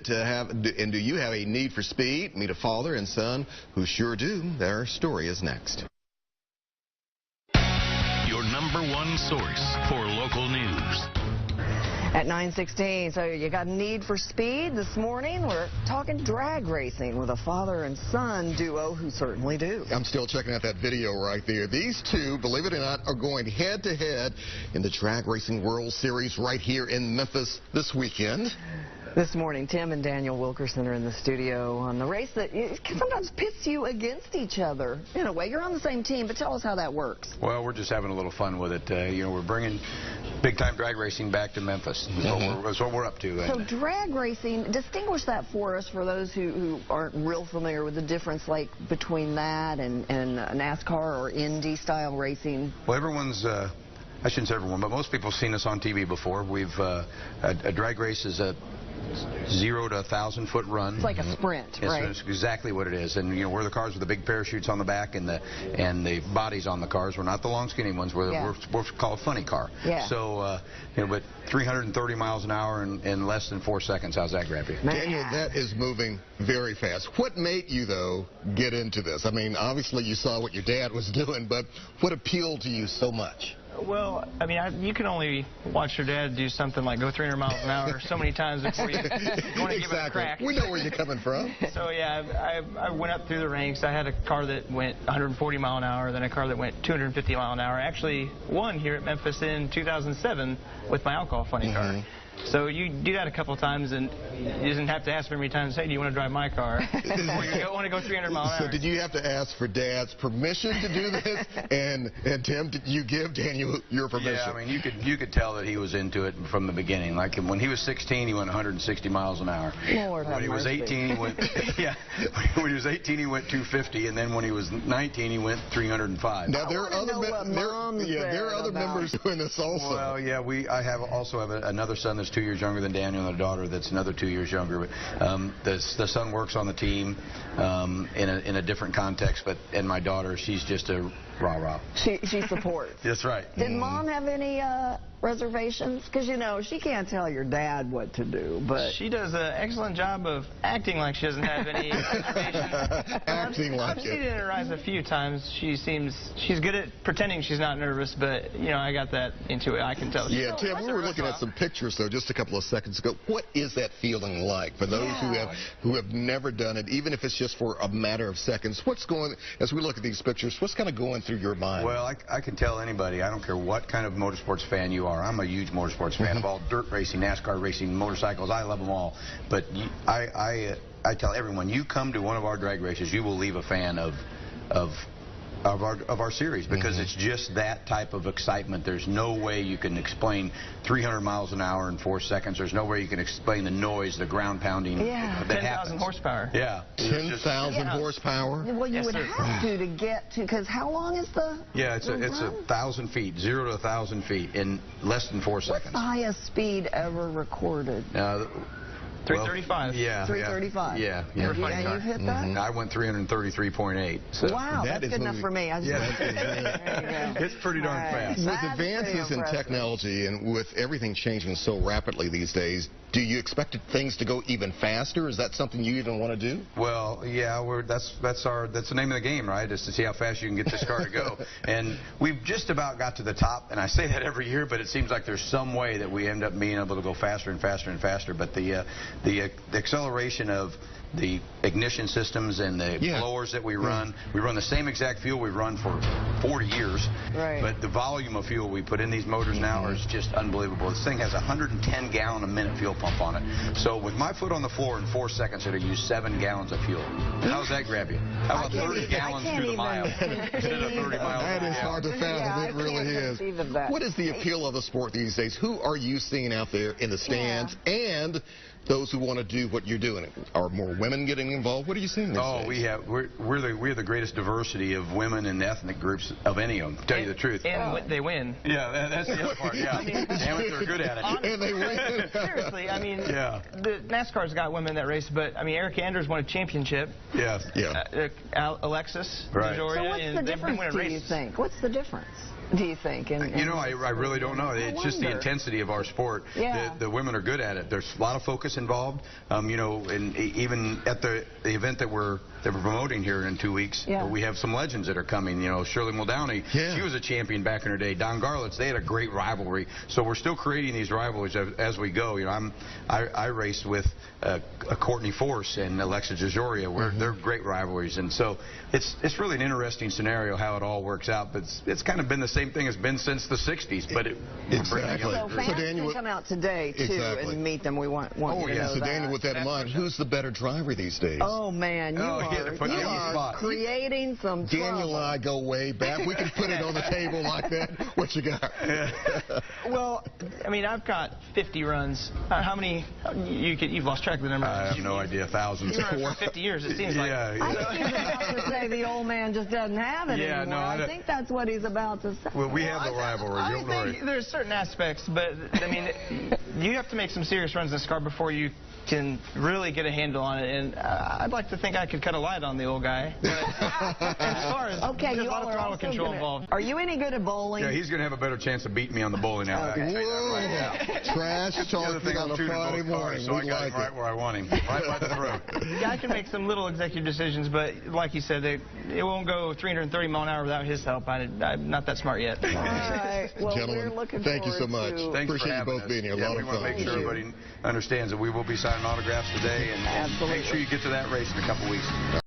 to have, and do you have a need for speed? Meet a father and son who sure do. Their story is next. Your #1 source for local news. At 9:16, so you got a need for speed this morning. We're talking drag racing with a father and son duo who certainly do. I'm still checking out that video right there. These two, believe it or not, are going head-to-head in the Drag Racing World Series right here in Memphis this weekend. This morning, Tim and Daniel Wilkerson are in the studio on the race that sometimes pits you against each other. In a way, you're on the same team, but tell us how that works. Well, we're just having a little fun with it. You know, we're bringing big-time drag racing back to Memphis. That's what we're up to. So drag racing, distinguish that for us for those who aren't real familiar with the difference like between that and NASCAR or Indy-style racing. Well, everyone's... I shouldn't say everyone, but most people have seen us on TV before. We've a drag race is a 0 to 1,000-foot run. It's like a sprint, right? It's exactly what it is. And you know, we're the cars with the big parachutes on the back and the bodies on the cars. We're not the long, skinny ones. We're called a funny car. Yeah. So, you know, but 330 miles an hour in less than 4 seconds. How's that grab you? Daniel, that is moving very fast. What made you, though, get into this? I mean, obviously you saw what your dad was doing, but what appealed to you so much? Well, I mean, you can only watch your dad do something like go 300 miles an hour so many times before you want to give it a crack. We know where you're coming from. So, yeah, I went up through the ranks. I had a car that went 140 mile an hour, then a car that went 250 mile an hour. I actually won here at Memphis in 2007 with my alcohol funny car. So you do that a couple of times, and you didn't have to ask very many times, hey, do you want to drive my car? Or you want to go 300 miles an hour. So did you have to ask for Dad's permission to do this? and Tim, did you give Daniel your permission? Yeah, I mean, you could tell that he was into it from the beginning. Like when he was 16, he went 160 miles an hour. Lord when he was 18, he went when he was 18, he went 250, and then when he was 19, he went 305. Now there are other members doing this also. Well, yeah, I also have another son that's 2 years younger than Daniel and a daughter that's another 2 years younger. The son works on the team in a different context, and my daughter, she's just a rah-rah. She supports. That's right. Did Mom have any reservations? Because, you know, she can't tell your dad what to do, but... She does an excellent job of acting like she doesn't have any reservations. Acting like I've seen it in her eyes a few times. She's good at pretending she's not nervous, but, you know, I got that into it. I can tell. Yeah, Tim, we were looking at some pictures, though, just a couple of seconds ago. What is that feeling like for those who have never done it, even if it's just for a matter of seconds? As we look at these pictures, what's kind of going through your mind? Well, I can tell anybody, I don't care what kind of motorsports fan you are. I'm a huge motorsports fan of all dirt racing, NASCAR racing, motorcycles. I love them all. But I tell everyone, you come to one of our drag races, you will leave a fan of our series, because it's just that type of excitement. There's no way you can explain 300 miles an hour in 4 seconds. There's no way you can explain the noise, the ground pounding that 10,000 horsepower. Yeah. 10,000 horsepower? Well, you would have to get to, because how long is the it's 1,000 feet, 0 to 1,000 feet in less than 4 seconds. What's the highest speed ever recorded? 335. Yeah. 335. Yeah. You've hit that? I went 333.8. So. Wow, that's good enough for me. It's pretty darn fast. With advances in technology and with everything changing so rapidly these days, do you expect things to go even faster? Is that something you even want to do? Well, yeah, that's the name of the game, right? Is to see how fast you can get this car to go. And we've just about got to the top, and I say that every year, but it seems like there's some way that we end up being able to go faster and faster and faster. But the acceleration of the ignition systems and the blowers that we run the same exact fuel we've run for 40 years. Right. But the volume of fuel we put in these motors now is just unbelievable. This thing has a 110-gallon-a-minute fuel pump on it. So with my foot on the floor in 4 seconds, it'll use 7 gallons of fuel. How does that grab you? How about 30 gallons through the mile instead of 30 miles? That is hard to fathom. It really is. What is the appeal of the sport these days? Who are you seeing out there in the stands? And those who want to do what you're doing? Are more women getting involved? What are you seeing these days? We're the greatest diversity of women and ethnic groups of any of them, to tell you the truth. And they win. Yeah, that's the other part, yeah. They're good at it. And they win. Seriously, I mean, the NASCAR's got women that race, but, I mean, Eric Anders won a championship. Yes. Alexis, right. So what's the difference, do you think? What's the difference? do you think? You know, I really don't know. It's just the intensity of our sport. Yeah. The women are good at it. There's a lot of focus involved. You know, and even at the event that we're promoting here in 2 weeks, we have some legends that are coming. You know, Shirley Muldowney, she was a champion back in her day. Don Garlitz, they had a great rivalry. So we're still creating these rivalries as we go. You know, I race with Courtney Force and Alexa Jojoria, where they're great rivalries, and so it's really an interesting scenario how it all works out. But it's kind of been the same thing it's been since the 60s. But exactly. So fans can come out today too and meet them. We want you to know So Daniel, with that in mind, who's the better driver these days? Oh man, you are creating some trouble. Daniel and I go way back. We can put it on the table like that. What you got? Well, I mean, I've got 50 runs. How many? You've lost track of the number. I have no idea. Thousands. You've run for 50 years. It seems like. I think he's about to say the old man just doesn't have it anymore. No, I think that's what he's about to say. Well, we have the rivalry. I think there's certain aspects, but I mean, you have to make some serious runs in this car before you can really get a handle on it, and I'd like to think I could cut a light on the old guy. But as far as there's a lot of throttle control involved. Are you any good at bowling? Yeah, he's going to have a better chance of beating me on the bowling alley. I can tell you that right now. Trash talking on a Friday morning. So I got him right where I want him, right by the throat. Yeah, I can make some little executive decisions, but like you said, it won't go 330 mile an hour without his help. I'm not that smart yet. All right. Well, gentlemen, we're looking thank you so much. Thanks Appreciate for having you both being here. Yeah, a lot we of want fun. to make sure everybody understands that we will be signing autographs today, and make sure you get to that race in a couple weeks.